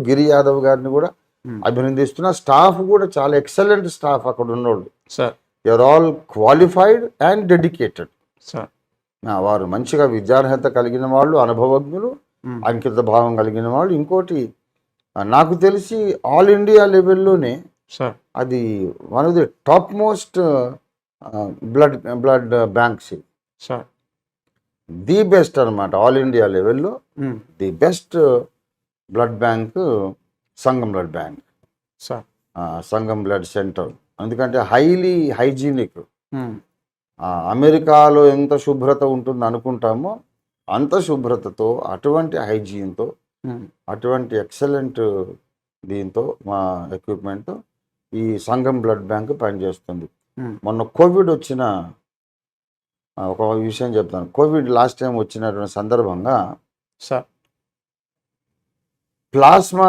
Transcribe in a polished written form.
గిరి యాదవ్ గారిని కూడా అభినందిస్తున్నా. స్టాఫ్ కూడా చాలా ఎక్సలెంట్ స్టాఫ్ అక్కడ ఉన్నోళ్ళు. Sir you are all qualified and dedicated. Sir వారు మంచిగా విద్యార్హత కలిగిన వాళ్ళు, అనుభవజ్ఞులు, అంకిత భావం కలిగిన వాళ్ళు. ఇంకోటి నాకు తెలిసి ఆల్ ఇండియా లెవెల్లోనే సార్ అది one of the top most blood banks. Sir the best అనమాట. ఆల్ ఇండియా లెవెల్లో the best blood bank Sangam blood bank, sir Sangam blood centre. ఎందుకంటే హైలీ హైజీనిక్. అమెరికాలో ఎంత శుభ్రత ఉంటుంది అనుకుంటామో అంత శుభ్రతతో, అటువంటి హైజీన్తో, అటువంటి ఎక్సలెంట్ దీంతో మా ఎక్విప్మెంట్ ఈ సంగం బ్లడ్ బ్యాంక్ పనిచేస్తుంది. మొన్న కోవిడ్ వచ్చిన ఒక విషయం చెప్తాను. కోవిడ్ లాస్ట్ టైం వచ్చినటువంటి సందర్భంగా సార్ ప్లాస్మా